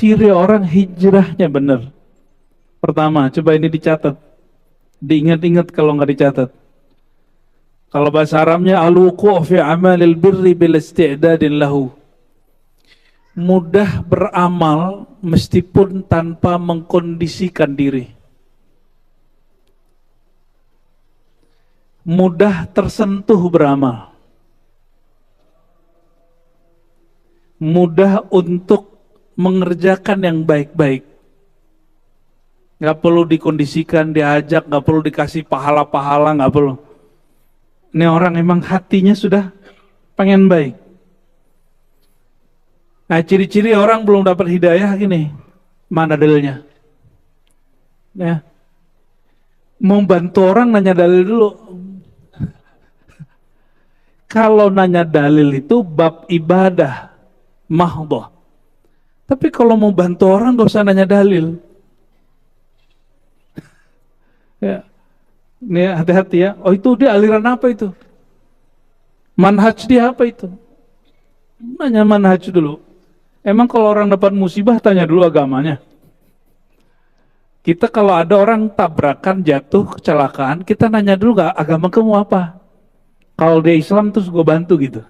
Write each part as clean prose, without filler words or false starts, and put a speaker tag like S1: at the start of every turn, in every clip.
S1: ciri orang hijrahnya benar. Pertama, coba ini dicatat. Diingat-ingat kalau nggak dicatat. Kalau bahasa Arabnya al-wuqu' fi amalil birri bil isti'dadin lahu. Mudah beramal meskipun tanpa mengkondisikan diri. Mudah tersentuh beramal. Mudah untuk mengerjakan yang baik-baik. Gak perlu dikondisikan, diajak, gak perlu dikasih pahala-pahala, gak perlu. Ini orang emang hatinya sudah pengen baik. Nah, ciri-ciri orang belum dapat hidayah gini. Mana dalilnya? Ya. Mau bantu orang nanya dalil dulu. Kalau nanya dalil itu bab ibadah, mahdhah. Tapi kalau mau bantu orang gak usah nanya dalil. Ya. Ini hati-hati ya. Oh itu dia aliran apa itu? Manhaj dia apa itu? Nanya manhaj dulu. Emang kalau orang dapat musibah tanya dulu agamanya. Kita kalau ada orang tabrakan, jatuh, kecelakaan, kita nanya dulu gak agama kamu apa? Kalau dia Islam terus gue bantu gitu.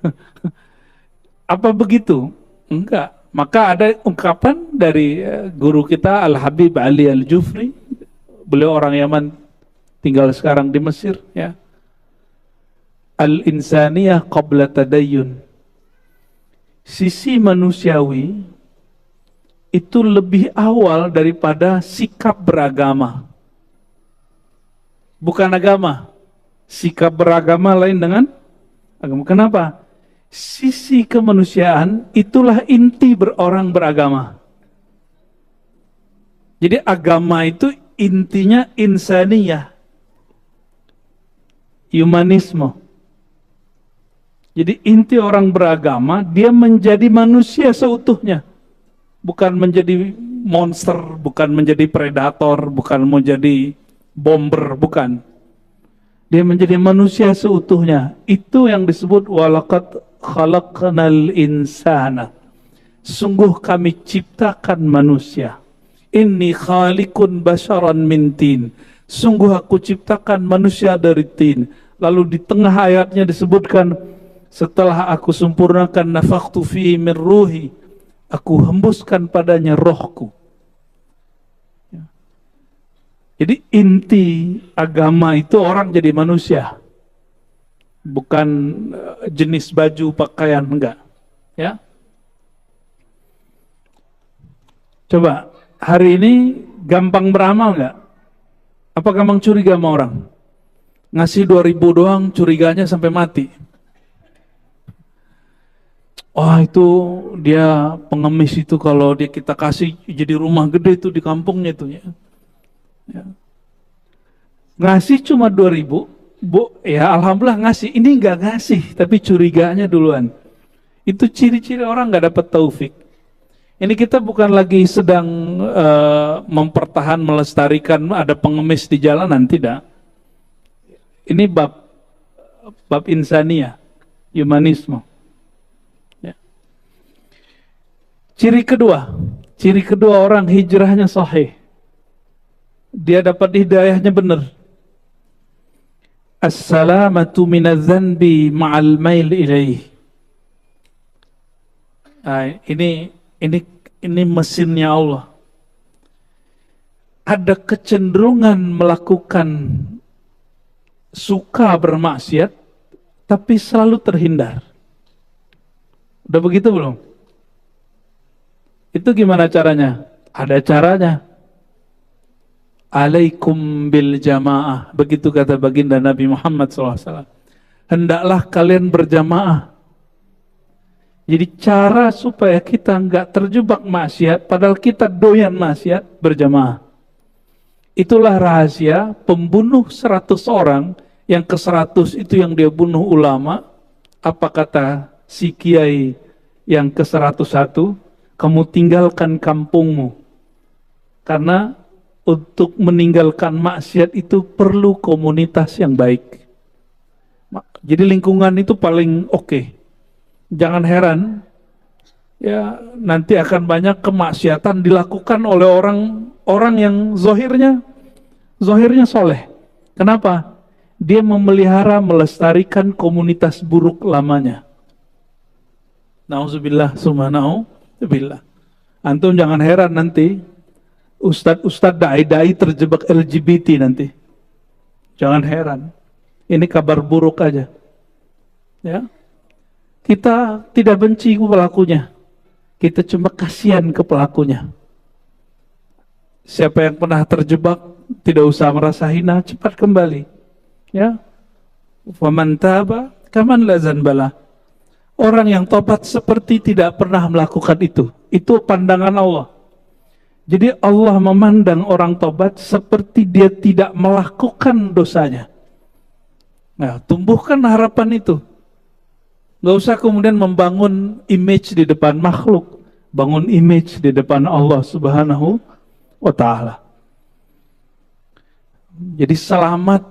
S1: Apa begitu? Enggak. Maka ada ungkapan dari guru kita Al-Habib Ali Al-Jufri. Beliau orang Yaman, tinggal sekarang di Mesir ya. Al-insaniyah qabla tadayyun. Sisi manusiawi itu lebih awal daripada sikap beragama. Bukan agama. Sikap beragama lain dengan agama. Kenapa? Sisi kemanusiaan itulah inti orang beragama. Jadi agama itu intinya insaniyah. Humanisme. Jadi inti orang beragama, dia menjadi manusia seutuhnya. Bukan menjadi monster, bukan menjadi predator, bukan menjadi bomber, bukan. Dia menjadi manusia seutuhnya. Itu yang disebut walaqad khalaqnal insana. Sungguh kami ciptakan manusia. Inni khaliqun basharan min tin. Sungguh aku ciptakan manusia dari tin. Lalu di tengah ayatnya disebutkan, setelah aku sempurnakan nafakhtu fihi min ruhi, aku hembuskan padanya rohku. Jadi inti agama itu orang jadi manusia, bukan jenis baju pakaian, enggak. Ya. Coba hari ini gampang beramal enggak? Apa gampang curiga sama orang? Ngasih 2.000 doang, curiganya sampai mati. Oh itu dia pengemis itu, kalau dia kita kasih jadi rumah gede itu di kampungnya itu ya. Ya. Ngasih cuma 2.000, ya alhamdulillah ngasih. Ini nggak ngasih, tapi curiganya duluan. Itu ciri-ciri orang nggak dapat taufik. Ini kita bukan lagi sedang mempertahan, melestarikan ada pengemis di jalanan, tidak. Ini bab insaniyah, humanisme. Ya. Ciri kedua orang hijrahnya sahih. Dia dapat hidayahnya benar. As-salamatu minadz-dzanbi ma'al mail ilaih. Nah, ini mesinnya Allah. Ada kecenderungan melakukan suka bermaksiat, tapi selalu terhindar. Udah begitu belum? Itu gimana caranya? Ada caranya. Alaikum bil jamaah. Begitu kata baginda Nabi Muhammad SAW. Hendaklah kalian berjamaah. Jadi cara supaya kita nggak terjebak maksiat, padahal kita doyan maksiat, berjamaah. Itulah rahasia pembunuh 100 orang, yang ke-100 itu yang dia bunuh ulama. Apa kata si kiai yang ke-101? Kamu tinggalkan kampungmu. Karena untuk meninggalkan maksiat itu perlu komunitas yang baik. Jadi lingkungan itu paling oke. Jangan heran ya nanti akan banyak kemaksiatan dilakukan oleh orang yang zohirnya soleh. Kenapa? Dia memelihara, melestarikan komunitas buruk lamanya. Nauzubillah, subhanallah. Antum jangan heran nanti ustadz dai-dai terjebak LGBT nanti. Jangan heran. Ini kabar buruk aja. Ya. Kita tidak benci pelakunya. Kita cuma kasihan ke pelakunya. Siapa yang pernah terjebak tidak usah merasa hina, cepat kembali. Ya. Faman taba kaman la zanbala. Orang yang tobat seperti tidak pernah melakukan itu. Itu pandangan Allah. Jadi Allah memandang orang tobat seperti dia tidak melakukan dosanya. Nah, tumbuhkan harapan itu. Nggak usah kemudian membangun image di depan makhluk, bangun image di depan Allah Subhanahu wa Ta'ala. Jadi selamat,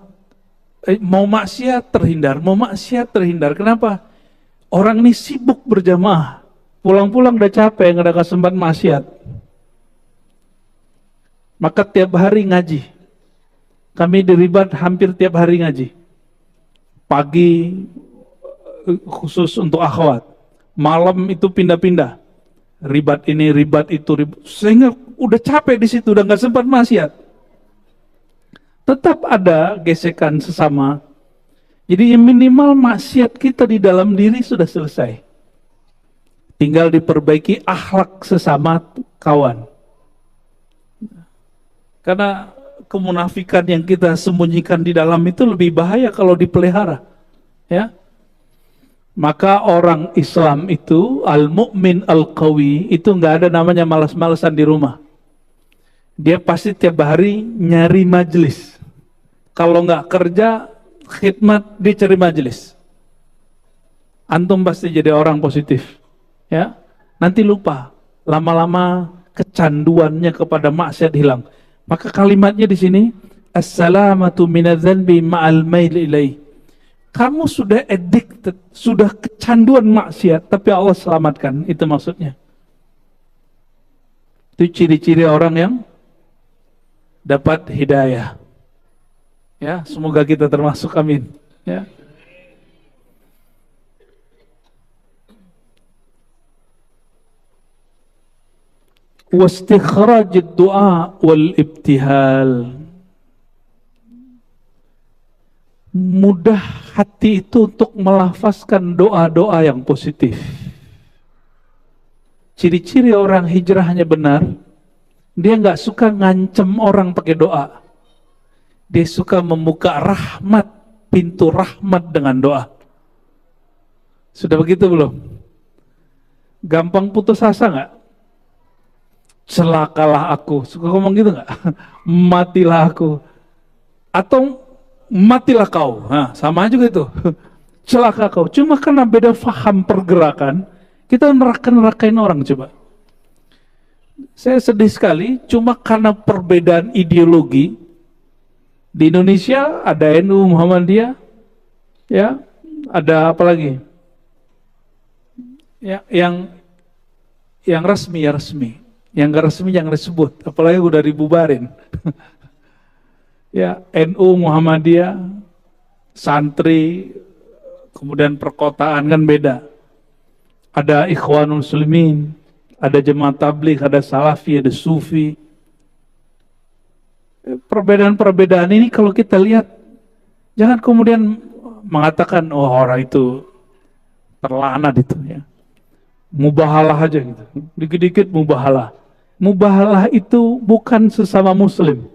S1: mau maksiat terhindar. Kenapa? Orang ini sibuk berjamaah, pulang-pulang udah capek, nggak ada kesempatan maksiat. Maka tiap hari ngaji. Kami di Ribat hampir tiap hari ngaji. Pagi khusus untuk akhwat, malam itu pindah-pindah. Ribat ini, ribat itu, sehingga udah capek di situ, udah nggak sempat maksiat. Tetap ada gesekan sesama. Jadi minimal maksiat kita di dalam diri sudah selesai. Tinggal diperbaiki akhlak sesama kawan. Karena kemunafikan yang kita sembunyikan di dalam itu lebih bahaya kalau dipelihara. Ya. Maka orang Islam itu al-mu'min al-qawi itu nggak ada namanya malas-malasan di rumah. Dia pasti tiap hari nyari majelis. Kalau nggak kerja, khidmat, dia cari majelis. Antum pasti jadi orang positif. Ya, nanti lupa. Lama-lama kecanduannya kepada maksiat hilang. Maka kalimatnya di sini, as-salamatu minadz-dzanbi ma'al mail ilaih. Kamu sudah addicted, sudah kecanduan maksiat, tapi Allah selamatkan. Itu maksudnya. Itu ciri-ciri orang yang dapat hidayah. Ya, semoga kita termasuk, amin. Ya. Wastikhrajid du'a wal ibtihal. Mudah hati itu untuk melafazkan doa-doa yang positif. Ciri-ciri orang hijrahnya benar, dia nggak suka ngancem orang pakai doa. Dia suka membuka rahmat, pintu rahmat dengan doa. Sudah begitu belum? Gampang putus asa nggak? Celakalah aku, suka ngomong gitu nggak? Matilah aku, atau matilah kau. Nah, sama juga itu. Celaka kau. Cuma karena beda faham pergerakan, kita neraka-nerakain orang coba. Saya sedih sekali, cuma karena perbedaan ideologi. Di Indonesia ada NU Muhammadiyah, ya, ada apa lagi? Ya, yang resmi ya resmi, yang gak resmi jangan disebut, apalagi udah dibubarin. Ya, NU Muhammadiyah, santri, kemudian perkotaan kan beda. Ada Ikhwanul Muslimin, ada Jemaat Tabligh, ada Salafi, ada Sufi. Perbedaan-perbedaan ini kalau kita lihat, jangan kemudian mengatakan, oh orang itu terlaknat itu ya. Mubahalah aja gitu, dikit-dikit mubahalah. Mubahalah itu bukan sesama muslim.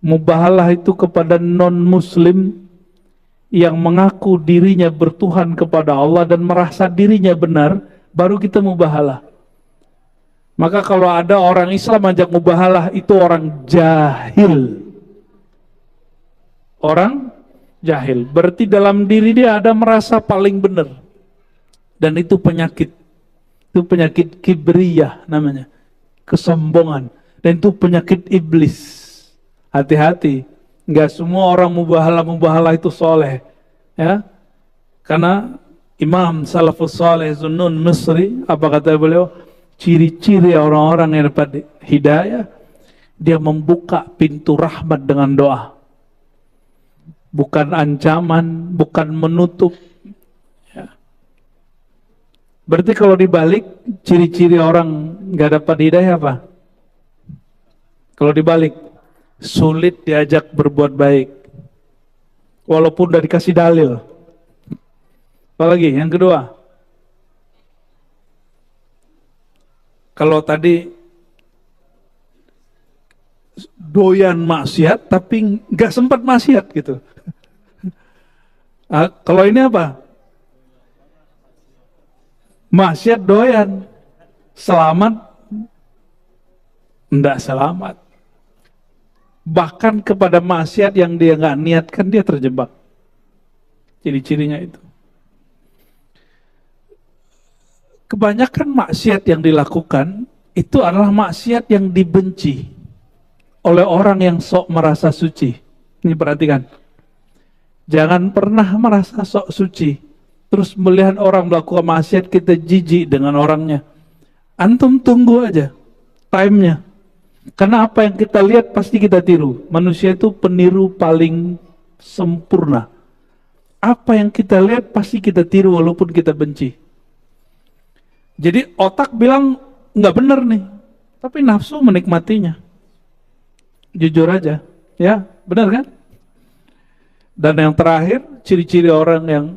S1: Mubahalah itu kepada non-muslim yang mengaku dirinya bertuhan kepada Allah dan merasa dirinya benar, baru kita mubahalah. Maka kalau ada orang Islam ajak mubahalah, itu orang jahil. Orang jahil. Berarti dalam diri dia ada merasa paling benar. Dan itu penyakit. Itu penyakit kibriyah namanya. Kesombongan. Dan itu penyakit iblis. Hati-hati. Enggak semua orang mubahalah itu soleh. Ya. Karena Imam Salafus Saleh Zunnun Misri, apa kata beliau? Ciri-ciri orang-orang yang dapat hidayah, dia membuka pintu rahmat dengan doa. Bukan ancaman, bukan menutup. Ya. Berarti kalau dibalik, ciri-ciri orang nggak dapat hidayah apa? Kalau dibalik, sulit diajak berbuat baik. Walaupun udah dikasih dalil. Apalagi yang kedua, kalau tadi doyan maksiat tapi nggak sempat maksiat gitu. Kalau ini apa? Maksiat doyan, selamat enggak selamat. Bahkan kepada maksiat yang dia nggak niatkan dia terjebak. Ciri-cirinya itu. Kebanyakan maksiat yang dilakukan itu adalah maksiat yang dibenci oleh orang yang sok merasa suci. Ini perhatikan. Jangan pernah merasa sok suci, terus melihat orang melakukan maksiat kita jijik dengan orangnya. Antum tunggu aja time-nya. Karena apa yang kita lihat pasti kita tiru. Manusia itu peniru paling sempurna. Apa yang kita lihat pasti kita tiru walaupun kita benci. Jadi otak bilang nggak benar nih, tapi nafsu menikmatinya. Jujur aja, ya benar kan? Dan yang terakhir, ciri-ciri orang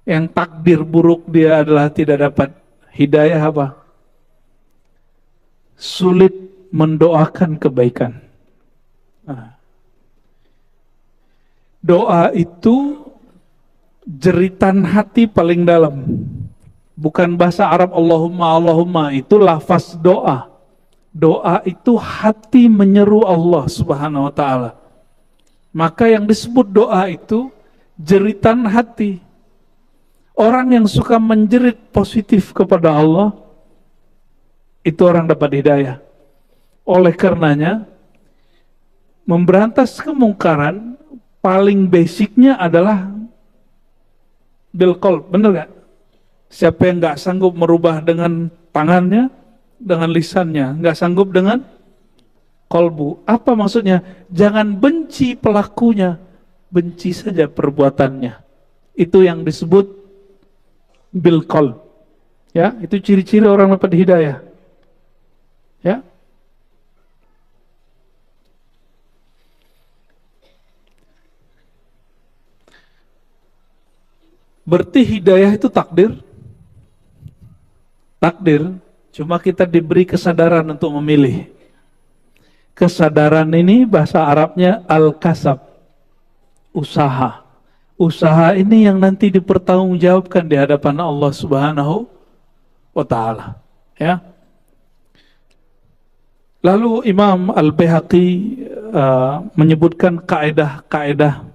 S1: yang takdir buruk dia adalah tidak dapat hidayah apa? Sulit mendoakan kebaikan. Doa itu jeritan hati paling dalam. Bukan bahasa Arab Allahumma, Allahumma, itu lafaz doa. Doa itu hati menyeru Allah Subhanahu wa ta'ala. Maka yang disebut doa itu jeritan hati. Orang yang suka menjerit positif kepada Allah, itu orang dapat hidayah. Oleh karenanya, memberantas kemungkaran paling basicnya adalah bil qalb, benar gak? Siapa yang gak sanggup merubah dengan tangannya, dengan lisannya, gak sanggup dengan qalbu. Apa maksudnya? Jangan benci pelakunya, benci saja perbuatannya. Itu yang disebut bil qalb. Ya, itu ciri-ciri orang dapat hidayah. Ya. Berarti hidayah itu takdir. Takdir, cuma kita diberi kesadaran untuk memilih. Kesadaran ini bahasa Arabnya al-kasab, usaha. Usaha ini yang nanti dipertanggungjawabkan di hadapan Allah Subhanahu wa ta'ala. Ya. Lalu Imam Al-Baihaqi menyebutkan kaedah-kaedah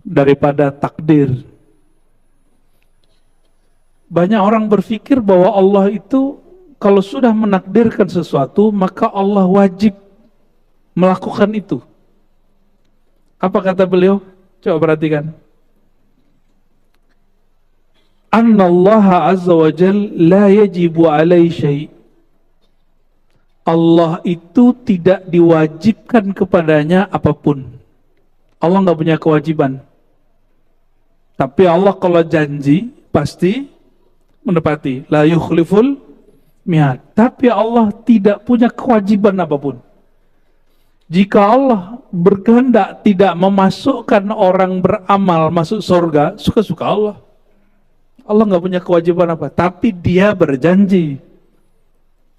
S1: daripada takdir. Banyak orang berpikir bahwa Allah itu kalau sudah menakdirkan sesuatu, maka Allah wajib melakukan itu. Apa kata beliau? Coba perhatikan. Annallaha azza wa jal la yajibu alai syai'. Allah itu tidak diwajibkan kepadanya apapun. Allah nggak punya kewajiban. Tapi Allah kalau janji pasti menepati. La yukhliful mi'ad. Tapi Allah tidak punya kewajiban apapun. Jika Allah berkehendak tidak memasukkan orang beramal masuk surga, suka-suka Allah. Allah nggak punya kewajiban apa. Tapi Dia berjanji,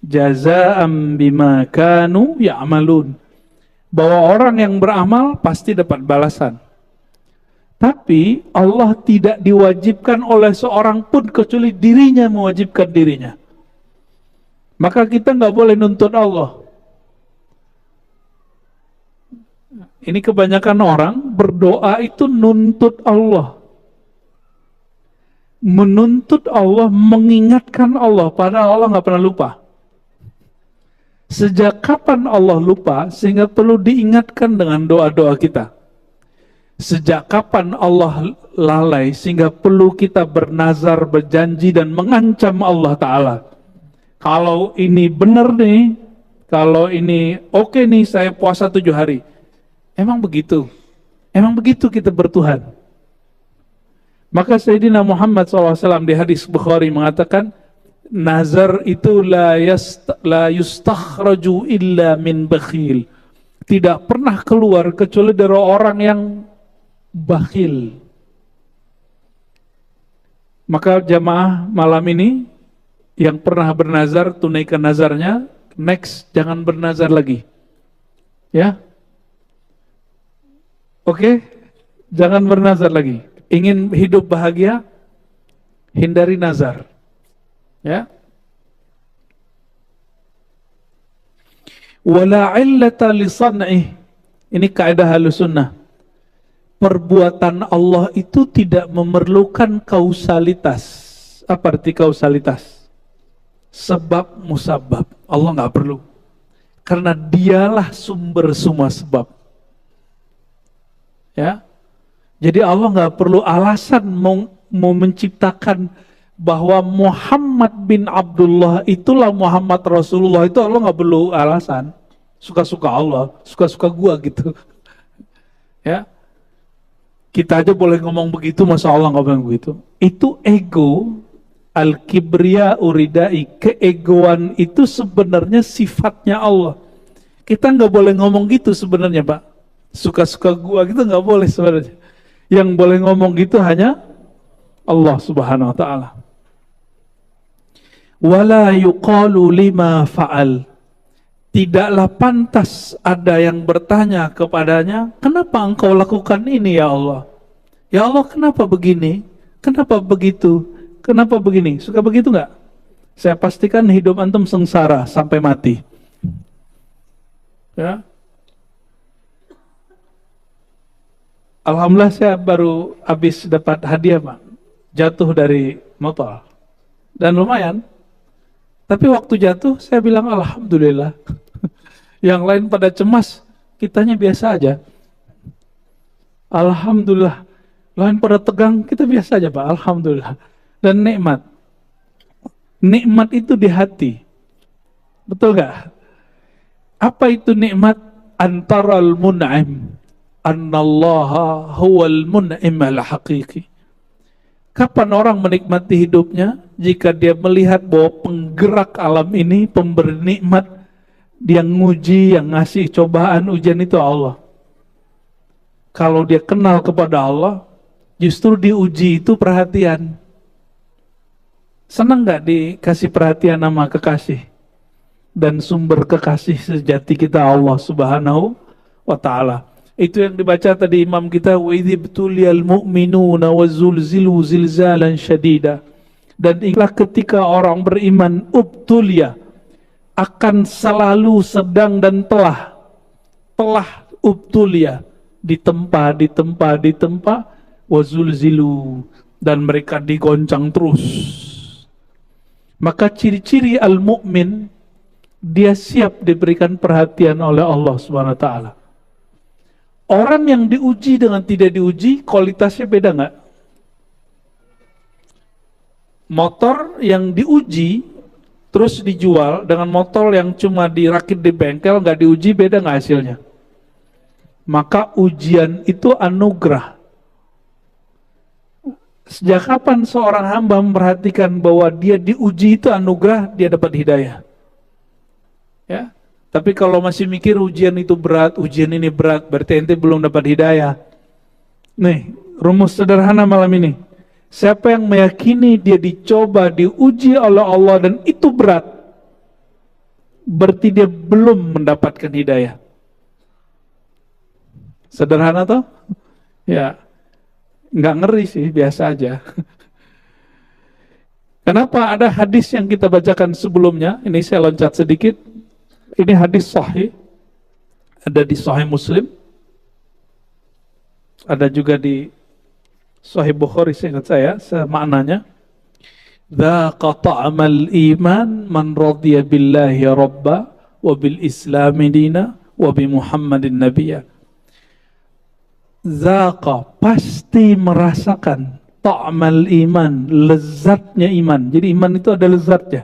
S1: jazaa'an bima kanu ya'malun, bahwa orang yang beramal pasti dapat balasan. Tapi Allah tidak diwajibkan oleh seorang pun kecuali dirinya mewajibkan dirinya. Maka kita nggak boleh nuntut Allah. Ini kebanyakan orang berdoa itu nuntut Allah. Menuntut Allah, mengingatkan Allah, padahal Allah nggak pernah lupa. Sejak kapan Allah lupa sehingga perlu diingatkan dengan doa-doa kita? Sejak kapan Allah lalai sehingga perlu kita bernazar, berjanji dan mengancam Allah Ta'ala? Kalau ini benar nih, kalau ini oke nih, saya puasa 7 hari. Emang begitu? Emang begitu kita bertuhan? Maka Sayyidina Muhammad SAW di hadis Bukhari mengatakan, nazar itu la yustakhraju illa min bakhil. Tidak pernah keluar kecuali dari orang yang bakhil. Maka jamaah malam ini yang pernah bernazar, tunaikan nazarnya. Next, jangan bernazar lagi. Ya. Oke? Jangan bernazar lagi. Ingin hidup bahagia, hindari nazar. Ya. Wala illata li san'ih. Ini kaidah Ahlussunnah. Perbuatan Allah itu tidak memerlukan kausalitas. Apa arti kausalitas? Sebab musabab. Allah nggak perlu. Karena dialah sumber semua sebab. Ya. Jadi Allah nggak perlu alasan mau menciptakan bahwa Muhammad bin Abdullah itulah Muhammad Rasulullah. Itu Allah nggak perlu alasan. Suka-suka Allah, suka-suka gua gitu. Ya. Kita aja boleh ngomong begitu, masa Allah nggak boleh begitu? Itu ego, al-kibriya uridai, keegoan itu sebenarnya sifatnya Allah. Kita nggak boleh ngomong gitu sebenarnya, Pak. Suka-suka gua gitu nggak boleh sebenarnya. Yang boleh ngomong gitu hanya Allah Subhanahu Wa Taala. Wala yuqalu lima fa'al. Tidaklah pantas ada yang bertanya kepadanya, kenapa engkau lakukan ini ya Allah? Ya Allah, kenapa begini? Kenapa begitu? Kenapa begini? Suka begitu nggak? Saya pastikan hidup antum sengsara sampai mati. Ya. Alhamdulillah saya baru habis dapat hadiah, Pak. Jatuh dari motor. Dan lumayan. Tapi waktu jatuh saya bilang alhamdulillah. Yang lain pada cemas, kitanya biasa aja. Alhamdulillah. Lain pada tegang, kita biasa aja, Pak. Alhamdulillah. Dan nikmat. Nikmat itu di hati. Betul gak? Apa itu nikmat? Antaral mun'im. Annallaha huwal mun'im al-haqiqi. Kapan orang menikmati hidupnya? Jika dia melihat bahwa penggerak alam ini, pemberi nikmat, dia nguji, yang ngasih cobaan, ujian itu Allah. Kalau dia kenal kepada Allah, justru diuji itu perhatian. Senang gak dikasih perhatian sama kekasih? Dan sumber kekasih sejati kita Allah Subhanahu Wa Ta'ala. Itu yang dibaca tadi imam kita, wa idzibtuliyal mu'minuna wazulzilu zilzalan syadida. Dan ingatlah ketika orang beriman ubtulia, akan selalu sedang dan telah ubtulia, ditempa wazulzilu, dan mereka digoncang terus. Maka ciri-ciri al-mu'min, dia siap diberikan perhatian oleh Allah Subhanahu Wa Ta'ala. Orang yang diuji dengan tidak diuji, kualitasnya beda nggak? Motor yang diuji terus dijual dengan motor yang cuma dirakit di bengkel, nggak diuji, beda nggak hasilnya? Maka ujian itu anugerah. Sejak kapan seorang hamba memperhatikan bahwa dia diuji itu anugerah, dia dapat hidayah? Ya. Tapi kalau masih mikir ujian itu berat, ujian ini berat, berarti ente belum dapat hidayah. Nih, rumus sederhana malam ini. Siapa yang meyakini dia dicoba, diuji oleh Allah dan itu berat, berarti dia belum mendapatkan hidayah. Sederhana toh? Ya, nggak ngeri sih, biasa aja. Kenapa ada hadis yang kita bacakan sebelumnya? Ini saya loncat sedikit. Ini hadis sahih, ada di Sahih Muslim, ada juga di Sahih Bukhari, seingat saya maknanya. Dzaqa ta'mal iman man radiya billahi rabba wa bil islami dina wa bi Muhammadin nabiyya. zaqa, pasti merasakan ta'mal iman, lezatnya iman. Jadi iman itu ada lezatnya.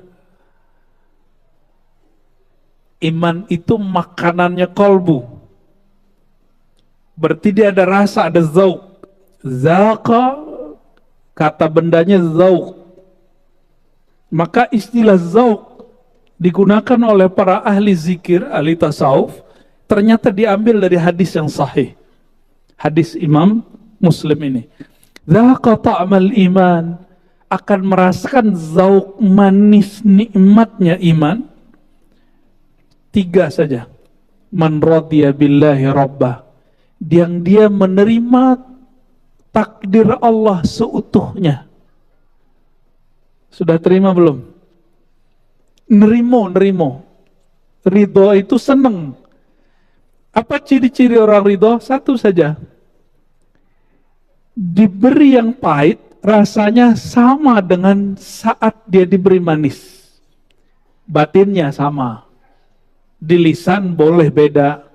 S1: Iman itu makanannya kolbu. Berarti dia ada rasa, ada zauk. Zaqa, kata bendanya zauk. Maka istilah zauk digunakan oleh para ahli zikir, ahli tasawuf, ternyata diambil dari hadis yang sahih. Hadis Imam Muslim ini. Zaqa ta'mal iman, akan merasakan zauk manis nikmatnya iman. 3 saja. Man radiya billahi rabbah, yang dia menerima takdir Allah seutuhnya. Sudah terima belum? Nerimo. Ridho itu senang. Apa ciri-ciri orang ridho? 1 saja. Diberi yang pahit, rasanya sama dengan saat dia diberi manis. Batinnya sama. Di lisan boleh beda.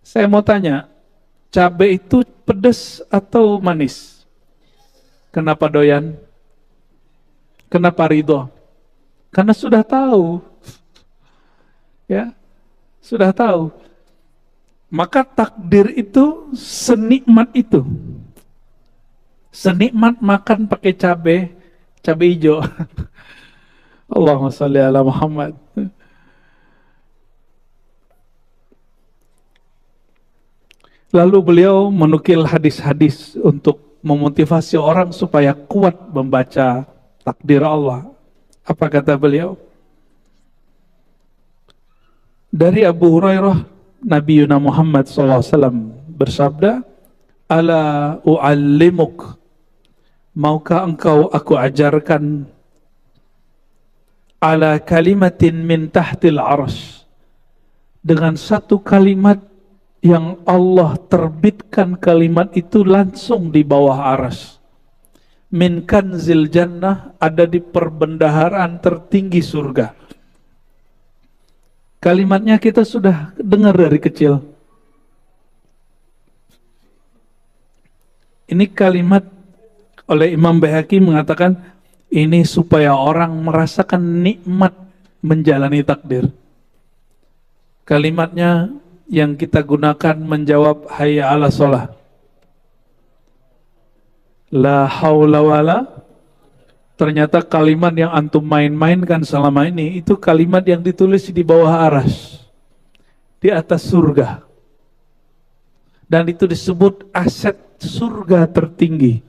S1: Saya mau tanya, cabai itu pedas atau manis? Kenapa doyan? Kenapa ridho? Karena sudah tahu. Ya, sudah tahu. Maka takdir itu senikmat itu. Senikmat makan pakai cabai hijau. Allahumma sholli ala Muhammad. Lalu beliau menukil hadis-hadis untuk memotivasi orang supaya kuat membaca takdir Allah. Apa kata beliau? Dari Abu Hurairah, Nabi Muhammad SAW bersabda, Ala u'allimuk, maukah engkau aku ajarkan, ala kalimatin min tahtil arsy, dengan 1 kalimat yang Allah terbitkan kalimat itu langsung di bawah arsy. Min kanzil jannah, ada di perbendaharaan tertinggi surga. Kalimatnya kita sudah dengar dari kecil. Ini kalimat oleh Imam Baihaqi mengatakan, ini supaya orang merasakan nikmat menjalani takdir. Kalimatnya yang kita gunakan menjawab hayya ala sholah. La haula wala. Ternyata kalimat yang antum main-mainkan selama ini, itu kalimat yang ditulis di bawah arsy, di atas surga. Dan itu disebut aset surga tertinggi.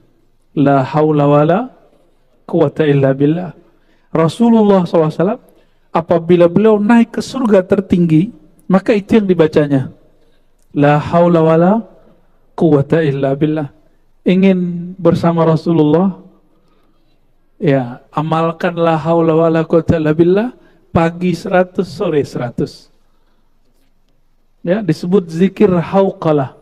S1: La haula wala quwata illa billah. Rasulullah SAW, apabila beliau naik ke surga tertinggi, maka itu yang dibacanya. La haula wala quwata illa billah. Ingin bersama Rasulullah? Ya, amalkan la haula wala quwata illa billah, pagi 100, sore 100. Ya, disebut zikir hauqalah.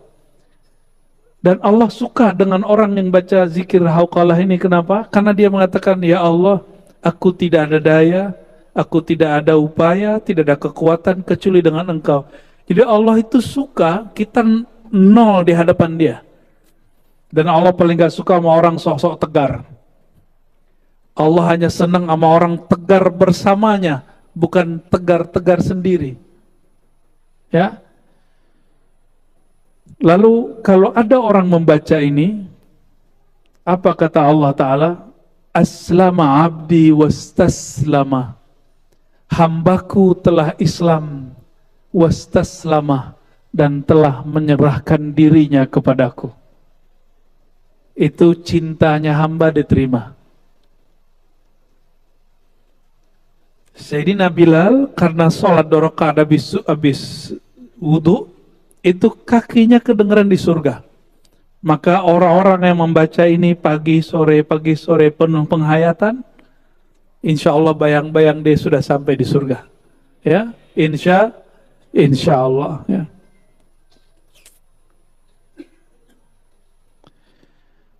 S1: Dan Allah suka dengan orang yang baca zikir hauqalah ini. Kenapa? Karena dia mengatakan, ya Allah, aku tidak ada daya, aku tidak ada upaya, tidak ada kekuatan kecuali dengan Engkau. Jadi Allah itu suka kita nol di hadapan dia. Dan Allah paling gak suka sama orang sok-sok tegar. Allah hanya senang sama orang tegar bersamanya, bukan tegar-tegar sendiri. Ya. Lalu kalau ada orang membaca ini, apa kata Allah Ta'ala? Aslama abdi wastaslama. Hambaku telah Islam, wastaslama, dan telah menyerahkan dirinya kepadaku. Itu cintanya hamba diterima. Sayyidina Bilal karena sholat 2 rakaat habis wudu, itu kakinya kedengeran di surga. Maka orang-orang yang membaca ini pagi sore penuh penghayatan, insya Allah bayang-bayang dia sudah sampai di surga. Ya, insya Allah. Ya.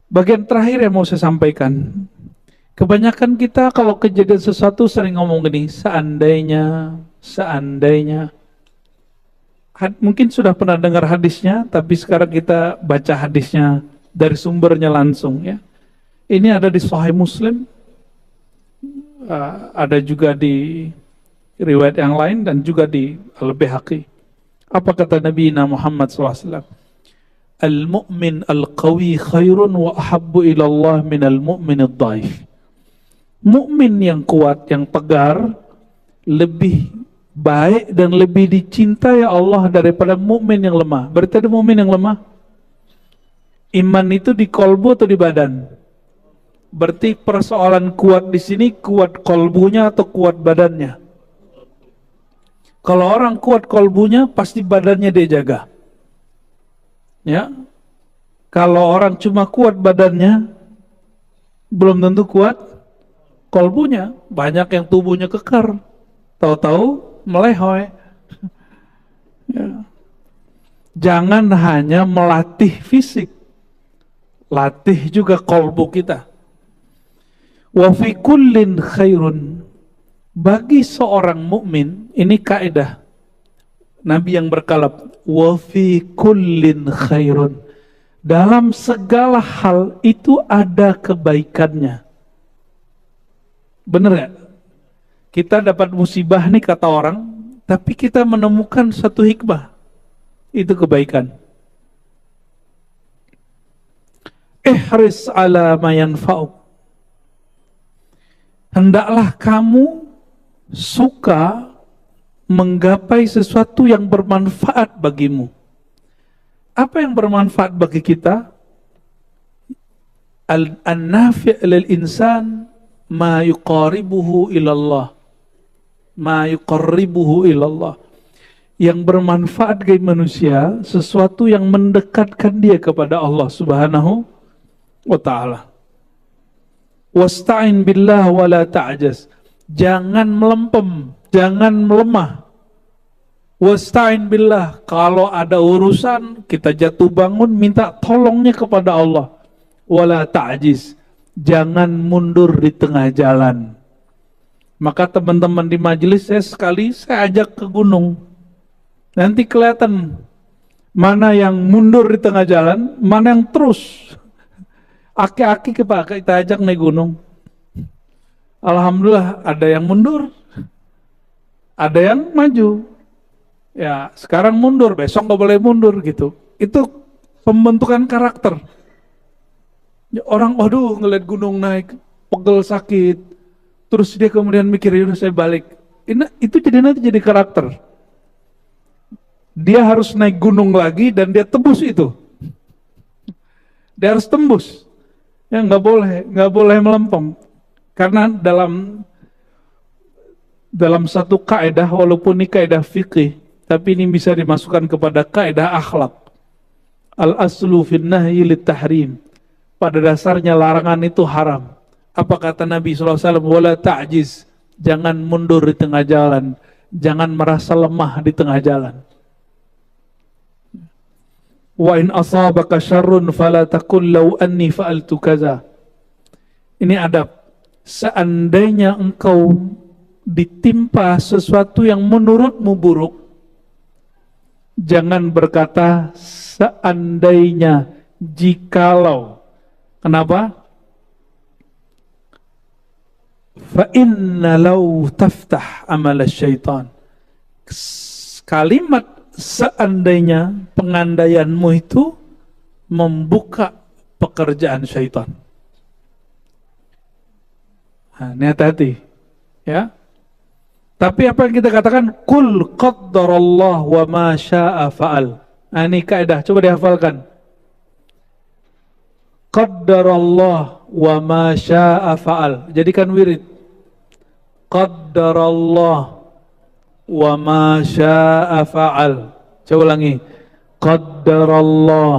S1: Bagian terakhir yang mau saya sampaikan. Kebanyakan kita kalau kejadian sesuatu sering ngomong gini, seandainya. Mungkin sudah pernah dengar hadisnya, tapi sekarang kita baca hadisnya dari sumbernya langsung ya. Ini ada di Sahih Muslim, ada juga di riwayat yang lain dan juga di Al-Baihaqi. Apa kata Nabi Muhammad SAW? Al-mu'min al-qawi khairun wa ahabbu ilallah min al-mu'min al-dhaif. Mukmin yang kuat, yang tegar, lebih baik dan lebih dicintai Allah daripada mukmin yang lemah. Berarti ada mukmin yang lemah. Iman itu di kolbu atau di badan? Berarti persoalan kuat di sini kuat kolbunya atau kuat badannya? Kalau orang kuat kolbunya, pasti badannya dia jaga. Ya. Kalau orang cuma kuat badannya, belum tentu kuat kolbunya. Banyak yang tubuhnya kekar, tahu-tahu melehoi. Ya. Jangan hanya melatih fisik, latih juga kolbu kita. Wa fi kullin khairun. Bagi seorang mukmin, ini kaidah Nabi yang berkalab, wa fi kullin khairun. Dalam segala hal itu ada kebaikannya. Benar gak? Kita dapat musibah nih kata orang, tapi kita menemukan satu hikmah. Itu kebaikan. Ihris ala ma yanfa'uk. Hendaklah kamu suka menggapai sesuatu yang bermanfaat bagimu. Apa yang bermanfaat bagi kita? An-nafi' lil insan ma yuqaribuhu ilallah. Ma yuqarribuhu ilallah. Yang bermanfaat bagi manusia, sesuatu yang mendekatkan dia kepada Allah Subhanahu wa ta'ala. Wasta'in billah wa la ta'jaz. Jangan melempem, jangan melemah. Wasta'in billah, kalau ada urusan kita jatuh bangun minta tolongnya kepada Allah. Wala ta'jiz, jangan mundur di tengah jalan. Maka teman-teman di majelis saya ajak ke gunung. Nanti kelihatan mana yang mundur di tengah jalan, mana yang terus. Aki-aki kita ajak naik gunung. Alhamdulillah ada yang mundur, ada yang maju. Ya sekarang mundur, besok nggak boleh mundur gitu. Itu pembentukan karakter. Ya, orang waduh ngeliat gunung naik, pegel sakit, terus dia kemudian mikir yaudah saya balik. Itu nanti jadi karakter. Dia harus naik gunung lagi dan dia tembus itu. Dia harus tembus. Ya nggak boleh melempem. Karena dalam satu kaidah, walaupun ini kaidah fikih, tapi ini bisa dimasukkan kepada kaidah akhlak. Al-aslu fin nahyi lit tahrim. Pada dasarnya larangan itu haram. Apa kata Nabi SAW? Wala ta'jiz. Jangan mundur di tengah jalan. Jangan merasa lemah di tengah jalan. Wa in asabaka syarrun fala taqul law anni fa'altu kaza. Ini adab. Seandainya engkau ditimpa sesuatu yang menurutmu buruk, jangan berkata seandainya, jikalau. Kenapa? Fa inna law taftah amal syaitan. Kalimat seandainya, pengandaianmu itu membuka pekerjaan syaitan. Nah, ini hati-hati ya. Tapi apa yang kita katakan? Kul qaddarallah wa ma syaa fa'al. Nah, ini kaidah, coba dihafalkan. Qaddarallah wa ma syaa fa'al. Jadikan wirid. Qaddarallah wa ma syaa fa'al. Coba ulangi. Qaddarallah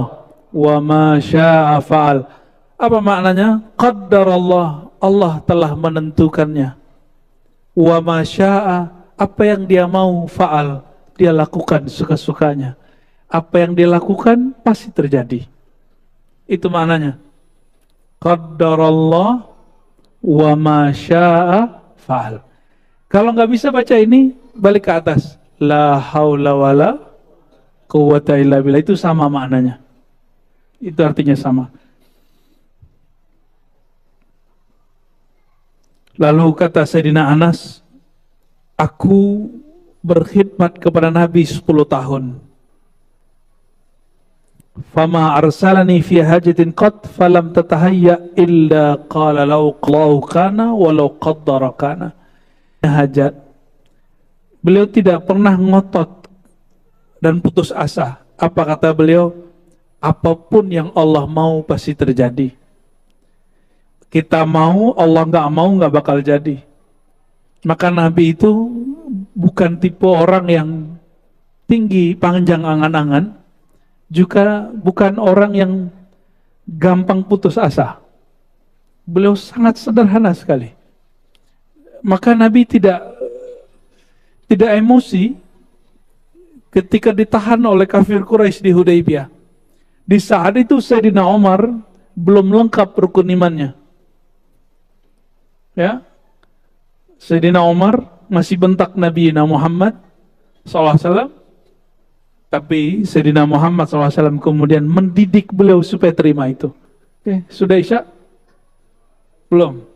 S1: wa ma syaa fa'al. Apa maknanya? Qaddarallah, Allah telah menentukannya. Wa ma syaa, apa yang dia mau, fa'al, dia lakukan suka-sukanya. Apa yang dia lakukan pasti terjadi. Itu maknanya. Qaddarallah wa ma syaa fa'al. Kalau nggak bisa baca ini, balik ke atas. La haula wala quwwata illa billah, itu sama maknanya. Itu artinya sama. Lalu kata Sayyidina Anas, aku berkhidmat kepada Nabi 10 tahun. Fama arsalani fi hajatin qat falam tatahayya illa qala law qallahu kana walau qaddara kana. Hajat, beliau tidak pernah ngotot dan putus asa. Apa kata beliau? Apapun yang Allah mau pasti terjadi. Kita mau, Allah nggak mau, nggak bakal jadi. Maka Nabi itu bukan tipe orang yang tinggi, panjang angan-angan, juga bukan orang yang gampang putus asa. Beliau sangat sederhana sekali. Maka Nabi tidak emosi ketika ditahan oleh kafir Quraisy di Hudaybiyah. Di saat itu Sayyidina Umar belum lengkap rukun imannya. Ya, Sayyidina Umar masih bentak Nabi Muhammad SAW, tapi Sayyidina Muhammad SAW kemudian mendidik beliau supaya terima itu. Oke, sudah Isya? Belum.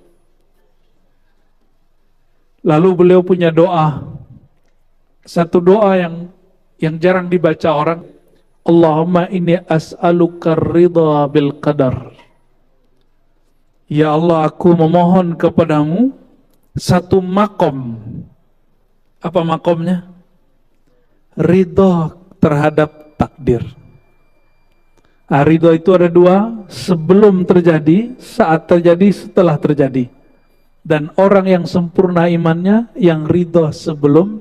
S1: Lalu beliau punya doa, satu doa yang jarang dibaca orang. Allahumma inni as'aluka ridha bil qadar. Ya Allah, aku memohon kepadamu satu makom. Apa makomnya? Ridha terhadap takdir. Ridha itu ada dua, sebelum terjadi, saat terjadi, setelah terjadi. Dan orang yang sempurna imannya, yang ridha sebelum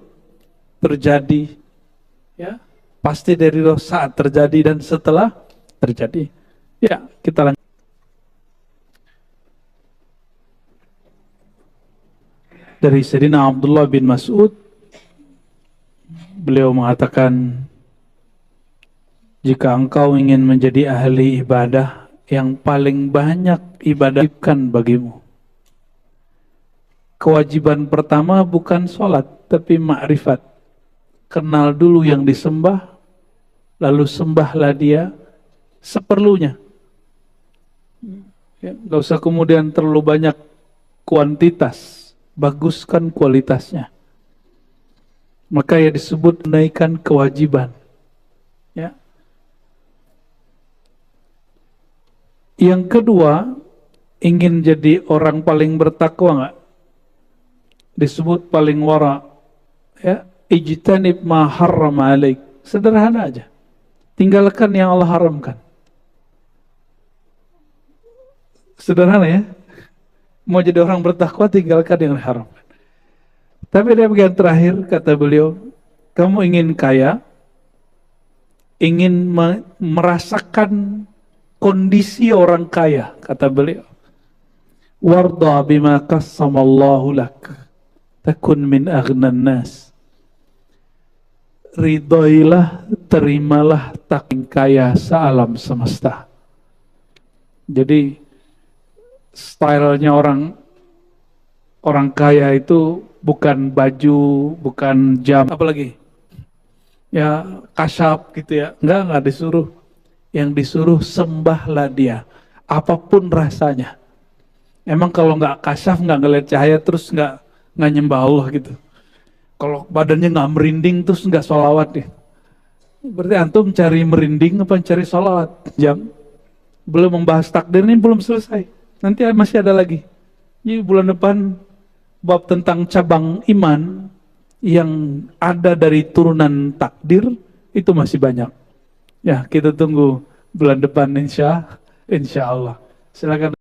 S1: terjadi, ya, pasti dari ridha saat terjadi dan setelah terjadi. Ya, kita lanjut. Dari Sayyidina Abdullah bin Mas'ud, beliau mengatakan, jika engkau ingin menjadi ahli ibadah, yang paling banyak ibadahkan bagimu. Kewajiban pertama bukan sholat, tapi ma'rifat. Kenal dulu yang disembah, lalu sembahlah dia seperlunya. Ya, gak usah kemudian terlalu banyak kuantitas, baguskan kualitasnya. Maka ya disebut menaikkan kewajiban. Ya. Yang kedua, ingin jadi orang paling bertakwa nggak? Disebut paling wara. Ya, ijtanib ma harrama alaik. Sederhana aja. Tinggalkan yang Allah haramkan. Sederhana ya. Mau jadi orang bertakwa, tinggalkan yang diharamkan. Tapi ada bagian terakhir, kata beliau, kamu ingin kaya, ingin merasakan kondisi orang kaya, kata beliau. Warda bima qassamallahu lak, takun min aghnan nas. Ridhoilah, terimalah taking kaya sealam semesta. Jadi stylenya orang kaya itu bukan baju, bukan jam, apalagi ya kasyaf gitu ya. Enggak disuruh. Yang disuruh sembahlah dia, apapun rasanya. Emang kalau nggak kasyaf, nggak ngeliat cahaya, terus nggak nyembah Allah gitu. Kalau badannya nggak merinding, terus nggak sholawat deh. Berarti antum cari merinding apa cari sholawat? Jam belum membahas takdir ini belum selesai. Nanti masih ada lagi. Jadi bulan depan bab tentang cabang iman yang ada dari turunan takdir itu masih banyak. Ya, kita tunggu bulan depan insya Allah. Silakan.